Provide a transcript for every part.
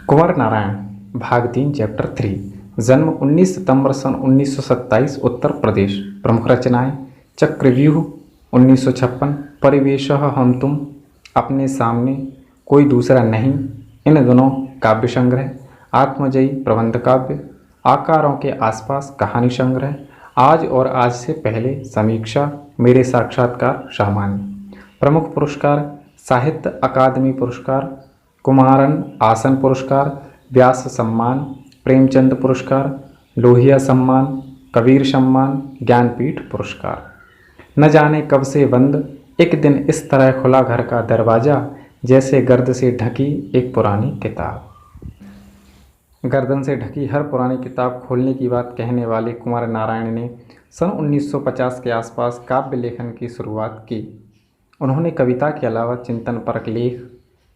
कुंवर नारायण भाग 3 चैप्टर 3 जन्म 19 सितंबर सन 1927 उत्तर प्रदेश। प्रमुख रचनाएं चक्रव्यूह 1956, परिवेशः हम तुम, अपने सामने कोई दूसरा नहीं, इन दोनों काव्य संग्रह, आत्मजयी प्रबंध काव्य, आकारों के आसपास कहानी संग्रह, आज और आज से पहले, समीक्षा, मेरे साक्षात्कार, सामान्य। प्रमुख पुरस्कार साहित्य अकादमी पुरस्कार, कुमारन आसन पुरस्कार, व्यास सम्मान, प्रेमचंद पुरस्कार, लोहिया सम्मान, कबीर सम्मान, ज्ञानपीठ पुरस्कार। न जाने कब से बंद एक दिन इस तरह खुला घर का दरवाज़ा, जैसे गर्द से ढकी एक पुरानी किताब। गर्दन से ढकी हर पुरानी किताब खोलने की बात कहने वाले कुंवर नारायण ने सन 1950 के आसपास काव्य लेखन की शुरुआत की। उन्होंने कविता के अलावा चिंतनपरक लेख,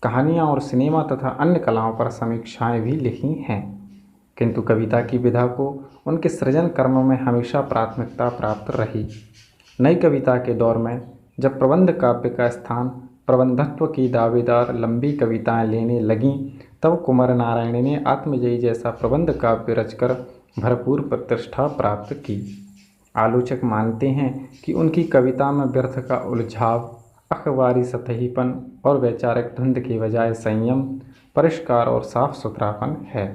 कहानियाँ और सिनेमा तथा अन्य कलाओं पर समीक्षाएं भी लिखी हैं, किंतु कविता की विधा को उनके सृजन कर्मों में हमेशा प्राथमिकता प्राप्त रही। नई कविता के दौर में जब प्रबंध काव्य का स्थान प्रबंधत्व की दावेदार लंबी कविताएं लेने लगीं, तब कुंवर नारायण ने आत्मजयी जैसा प्रबंध काव्य रचकर भरपूर प्रतिष्ठा प्राप्त की। आलोचक मानते हैं कि उनकी कविता में व्यर्थ का उलझाव, अखबारी सतहीपन और वैचारिक धुंध के बजाय संयम, परिष्कार और साफ सुथरापन है।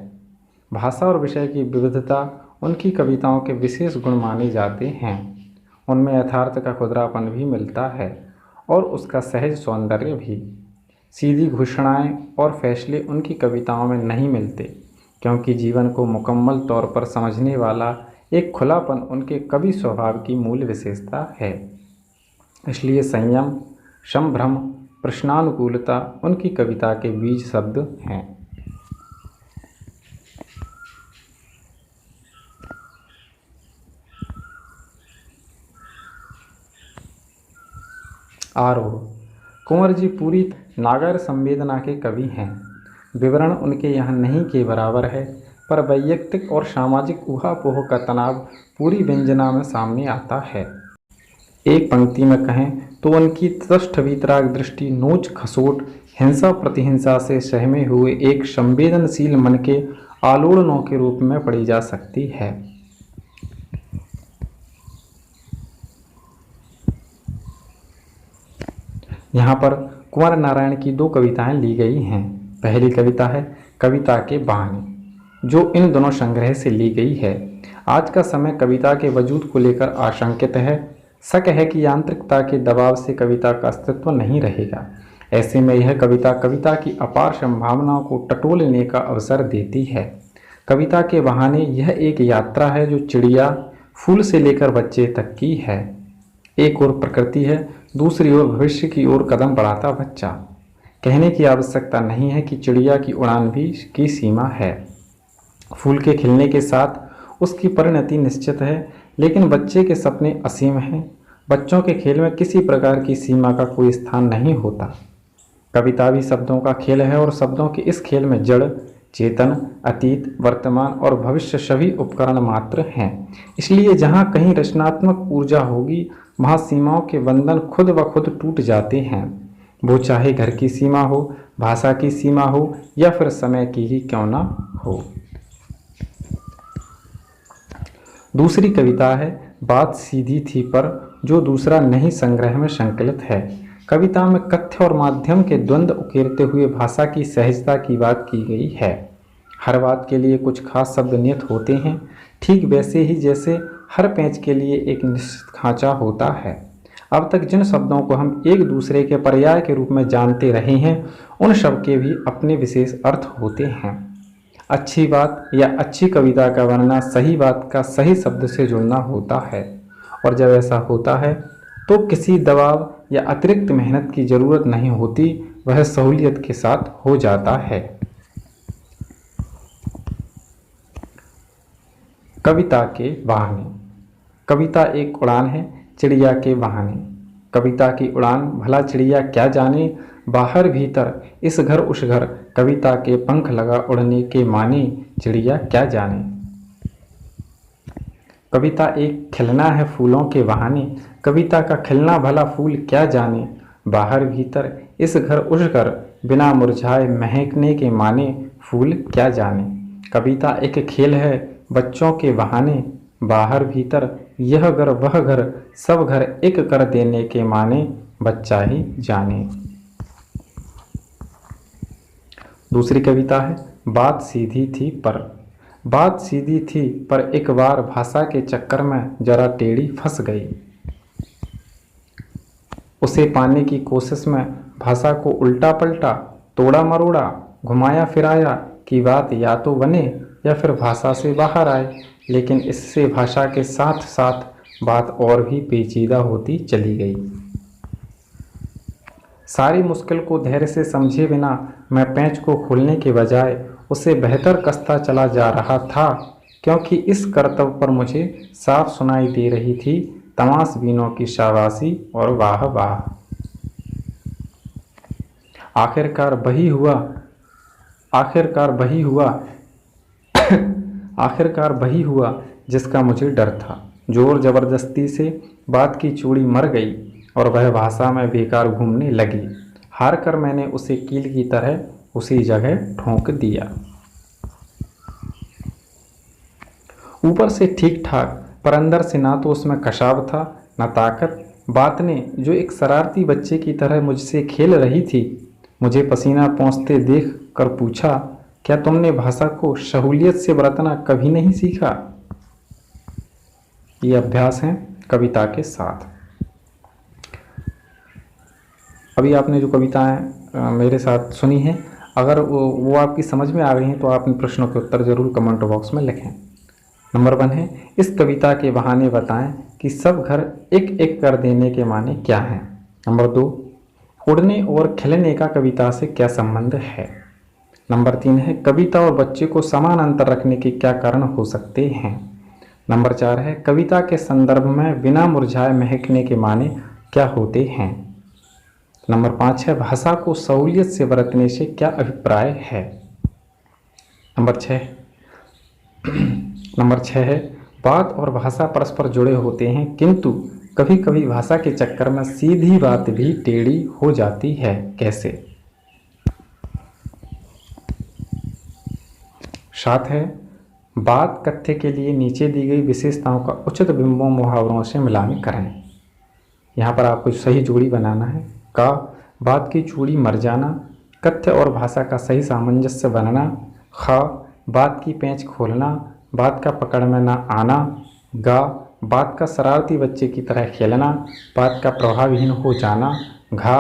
भाषा और विषय की विविधता उनकी कविताओं के विशेष गुण माने जाते हैं। उनमें यथार्थ का खुदरापन भी मिलता है और उसका सहज सौंदर्य भी। सीधी घोषणाएं और फैसले उनकी कविताओं में नहीं मिलते, क्योंकि जीवन को मुकम्मल तौर पर समझने वाला एक खुलापन उनके कवि स्वभाव की मूल विशेषता है। इसलिए संयम, संभ्रम, प्रश्नानुकूलता उनकी कविता के बीज शब्द हैं। आरोह कुंवर जी पूरी नागर संवेदना के कवि हैं। विवरण उनके यहाँ नहीं के बराबर है, पर वैयक्तिक और सामाजिक ऊहापोह का तनाव पूरी व्यंजना में सामने आता है। एक पंक्ति में कहें तो उनकी तटस्थ वीतराग दृष्टि नोच खसोट, हिंसा प्रतिहिंसा से सहमे हुए एक संवेदनशील मन के आलोड़नों के रूप में पढ़ी जा सकती है। यहाँ पर कुंवर नारायण की दो कविताएं ली गई हैं। पहली कविता है कविता के बहाने, जो इन दोनों संग्रह से ली गई है। आज का समय कविता के वजूद को लेकर आशंकित है। शक है कि यांत्रिकता के दबाव से कविता का अस्तित्व नहीं रहेगा। ऐसे में यह कविता कविता की अपार संभावनाओं को टटोलने का अवसर देती है। कविता के बहाने यह एक यात्रा है जो चिड़िया, फूल से लेकर बच्चे तक की है। एक ओर प्रकृति है, दूसरी ओर भविष्य की ओर कदम बढ़ाता बच्चा। कहने की आवश्यकता नहीं है कि चिड़िया की उड़ान भी की सीमा है। फूल के खिलने के साथ उसकी परिणति निश्चित है, लेकिन बच्चे के सपने असीम हैं। बच्चों के खेल में किसी प्रकार की सीमा का कोई स्थान नहीं होता। कविता भी शब्दों का खेल है और शब्दों के इस खेल में जड़, चेतन, अतीत, वर्तमान और भविष्य सभी उपकरण मात्र हैं। इसलिए जहाँ कहीं रचनात्मक ऊर्जा होगी, वहाँ सीमाओं के बंधन खुद ब खुद टूट जाते हैं। वो चाहे घर की सीमा हो, भाषा की सीमा हो या फिर समय की ही क्यों ना हो। दूसरी कविता है बात सीधी थी पर, जो दूसरा नहीं संग्रह में संकलित है। कविता में कथ्य और माध्यम के द्वंद्व उकेरते हुए भाषा की सहजता की बात की गई है। हर बात के लिए कुछ खास शब्द नियत होते हैं, ठीक वैसे ही जैसे हर पेंच के लिए एक निश्चित खांचा होता है। अब तक जिन शब्दों को हम एक दूसरे के पर्याय के रूप में जानते रहे हैं, उन शब्द के भी अपने विशेष अर्थ होते हैं। अच्छी बात या अच्छी कविता का वर्णना सही बात का सही शब्द से जुड़ना होता है, और जब ऐसा होता है तो किसी दबाव या अतिरिक्त मेहनत की जरूरत नहीं होती, वह सहूलियत के साथ हो जाता है। कविता के बहाने। कविता एक उड़ान है चिड़िया के बहाने। कविता की उड़ान भला चिड़िया क्या जाने, बाहर भीतर इस घर उस घर, कविता के पंख लगा उड़ने के माने, चिड़िया क्या जाने। कविता एक खिलना है फूलों के बहाने। कविता का खिलना भला फूल क्या जाने, बाहर भीतर इस घर उस घर, बिना मुरझाए महकने के माने, फूल क्या जाने। कविता एक खेल है बच्चों के बहाने, बाहर भीतर यह घर वह घर, सब घर एक कर देने के माने, बच्चा ही जाने। दूसरी कविता है बात सीधी थी पर। बात सीधी थी पर एक बार भाषा के चक्कर में जरा टेढ़ी फंस गई। उसे पाने की कोशिश में भाषा को उल्टा पलटा, तोड़ा मरोड़ा, घुमाया फिराया कि बात या तो बने या फिर भाषा से बाहर आए, लेकिन इससे भाषा के साथ साथ बात और भी पेचीदा होती चली गई। सारी मुश्किल को धैर्य से समझे बिना मैं पेंच को खोलने के बजाय उसे बेहतर कसता चला जा रहा था, क्योंकि इस कर्तव्य पर मुझे साफ सुनाई दे रही थी तमाशबीनों की शाबाशी और वाह वाह। आखिरकार वही हुआ आखिरकार वही हुआ जिसका मुझे डर था। जोर जबरदस्ती से बात की चूड़ी मर गई और वह भाषा में बेकार घूमने लगी। हार कर मैंने उसे कील की तरह उसी जगह ठोंक दिया। ऊपर से ठीक ठाक, पर अंदर से ना तो उसमें कशाव था न ताकत। बात ने, जो एक शरारती बच्चे की तरह मुझसे खेल रही थी, मुझे पसीना पोंछते देख कर पूछा, क्या तुमने भाषा को सहूलियत से बरतना कभी नहीं सीखा? ये अभ्यास है कविता के साथ। अभी आपने जो कविताएं मेरे साथ सुनी हैं, अगर वो आपकी समझ में आ गई हैं तो आप इन प्रश्नों के उत्तर ज़रूर कमेंट बॉक्स में लिखें। नंबर 1 है, इस कविता के बहाने बताएं कि सब घर एक एक कर देने के माने क्या हैं। नंबर 2, उड़ने और खिलने का कविता से क्या संबंध है। नंबर 3 है, कविता और बच्चे को समान अंतर रखने के क्या कारण हो सकते हैं। नंबर 4 है, कविता के संदर्भ में बिना मुरझाए महकने के माने क्या होते हैं। नंबर 5 है, भाषा को सहूलियत से बरतने से क्या अभिप्राय है। नंबर 6 है, बात और भाषा परस्पर जुड़े होते हैं, किंतु कभी कभी भाषा के चक्कर में सीधी बात भी टेढ़ी हो जाती है, कैसे। 7 है, बात कथ्य के लिए नीचे दी गई विशेषताओं का उचित बिंबों मुहावरों से मिलान करें। यहाँ पर आपको सही जोड़ी बनाना है। का, बात की चूड़ी मर जाना, कथ्य और भाषा का सही सामंजस्य बनना। ख, बात की पेंच खोलना, बात का पकड़ में ना आना। गा, बात का शरारती बच्चे की तरह खेलना, बात का प्रभावहीन हो जाना। घा,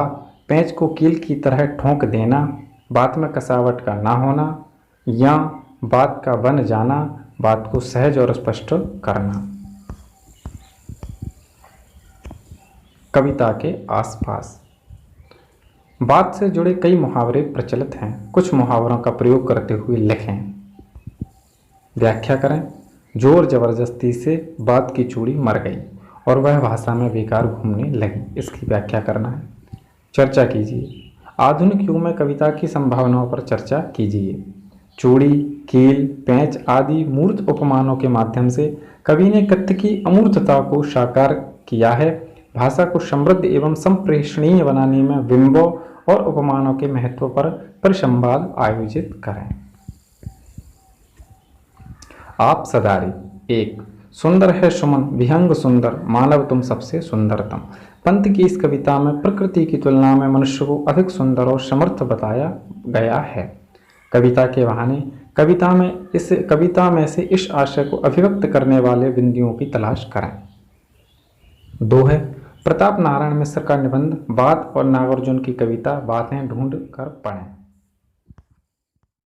पेंच को कील की तरह ठोंक देना, बात में कसावट का ना होना। या, बात का बन जाना, बात को सहज और स्पष्ट करना। कविता के आसपास बात से जुड़े कई मुहावरे प्रचलित हैं। कुछ मुहावरों का प्रयोग करते हुए लिखें। व्याख्या करें। जोर जबरदस्ती से बात की चूड़ी मर गई और वह भाषा में बेकार घूमने लगी, इसकी व्याख्या करना है। चर्चा कीजिए। आधुनिक युग में कविता की संभावनाओं पर चर्चा कीजिए। चूड़ी, कील, पेंच आदि मूर्त उपमानों के माध्यम से कवि ने कथ्य की अमूर्तता को साकार किया है। भाषा को समृद्ध एवं संप्रेषणीय बनाने में बिंबों और उपमानों के महत्व पर परिसंवाद आयोजित करें। आप सदारी। 1, सुंदर है सुमन विहंग सुंदर, मानव तुम सबसे सुंदरतम। पंत की इस कविता में प्रकृति की तुलना में मनुष्य को अधिक सुंदर और समर्थ बताया गया है। कविता के बहाने कविता में से इस आशय को अभिव्यक्त करने वाले बिंदुओं की तलाश करें। 2 है, प्रताप नारायण मिश्र का निबंध बात और नागार्जुन की कविता बातें ढूंढ कर पढ़ें।